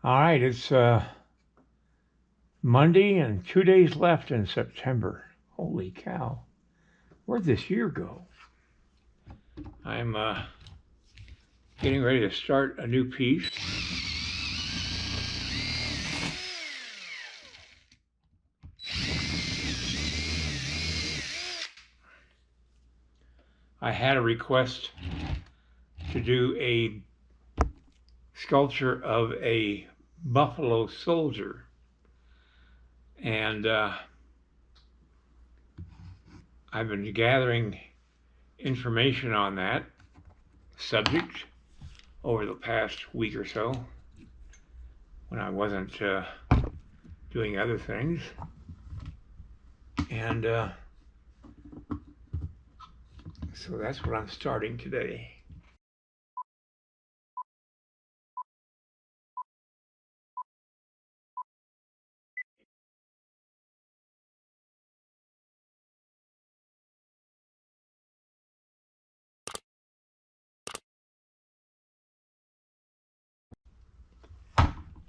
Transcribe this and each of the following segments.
All right, it's Monday and 2 days left in September. Holy cow. Where'd this year go? I'm getting ready to start a new piece. I had a request to do a sculpture of a buffalo soldier, and I've been gathering information on that subject over the past week or so when I wasn't doing other things, and so that's what I'm starting today.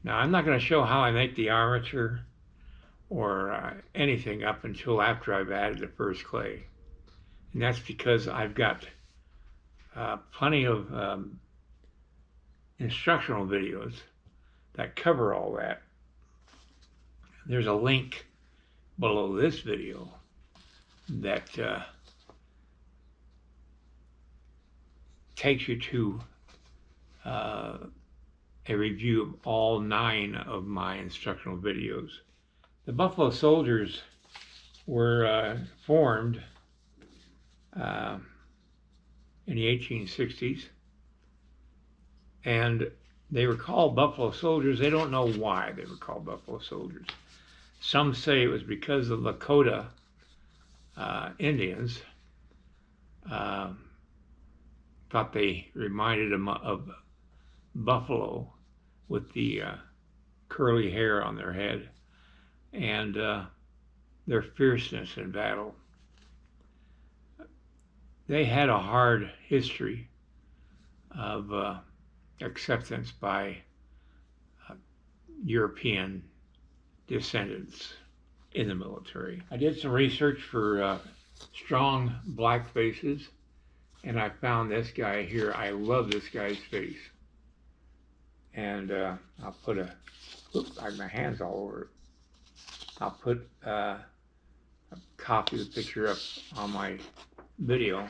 Now, I'm not going to show how I make the armature or anything up until after I've added the first clay. And that's because I've got plenty of instructional videos that cover all that. There's a link below this video that takes you to a review of all 9 of my instructional videos. The Buffalo Soldiers were formed in the 1860s, and they were called Buffalo Soldiers. They don't know why they were called Buffalo Soldiers. Some say it was because the Lakota Indians thought they reminded them of buffalo with the curly hair on their head and their fierceness in battle. They had a hard history of acceptance by European descendants in the military. I did some research for strong black faces, and I found this guy here. I love this guy's face. And I'll put my hand's all over it. I'll put a copy of the picture up on my video.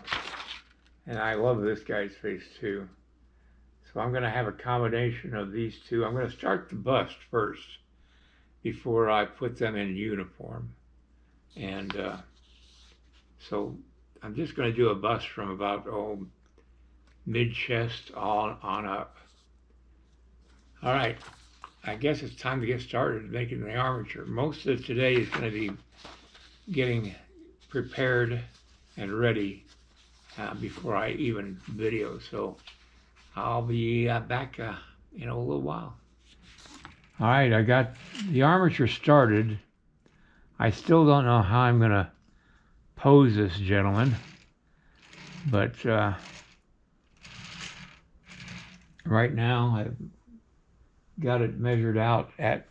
And I love this guy's face too. So I'm going to have a combination of these two. I'm going to start the bust first before I put them in uniform. And so I'm just going to do a bust from about mid-chest on up. All right, I guess it's time to get started making the armature. Most of today is going to be getting prepared and ready before I even video. So I'll be back in a little while. All right, I got the armature started. I still don't know how I'm going to pose this gentleman, but right now I've got it measured out at,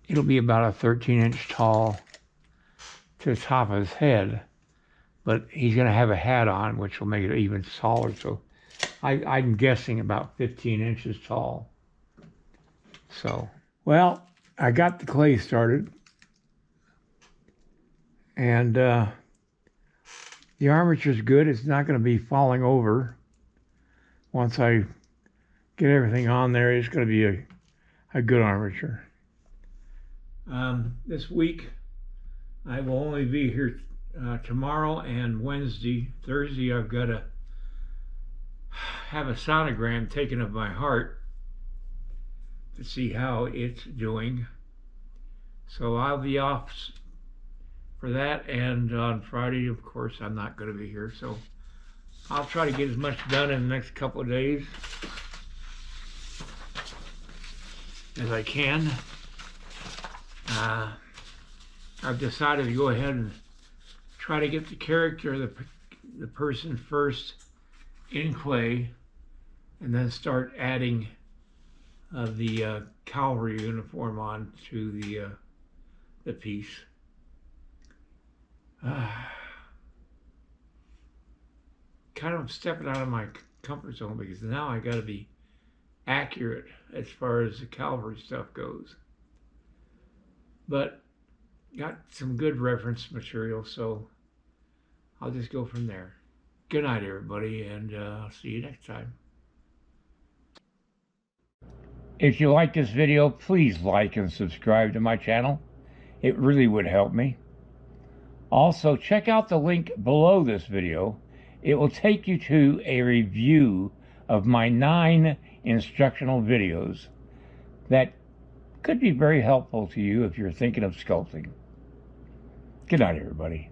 it'll be about a 13-inch tall to the top of his head, but he's going to have a hat on, which will make it even taller. So I'm guessing about 15 inches tall. So, well, I got the clay started, and the armature's good. It's not going to be falling over. Once I get everything on there, it's going to be a good armature. This week, I will only be here tomorrow and Wednesday. Thursday, I've got to have a sonogram taken of my heart to see how it's doing. So I'll be off for that, and on Friday, of course, I'm not going to be here. So I'll try to get as much done in the next couple of days as I can. I've decided to go ahead and try to get the character of the person first in clay, and then start adding the cavalry uniform on to the piece. Kind of stepping out of my comfort zone because now I got to be accurate as far as the cavalry stuff goes. But got some good reference material, so I'll just go from there. Good night, everybody, and I'll see you next time. If you like this video, please like and subscribe to my channel. It really would help me. Also, check out the link below this video. It will take you to a review of my 9 instructional videos that could be very helpful to you if you're thinking of sculpting. Good night, everybody.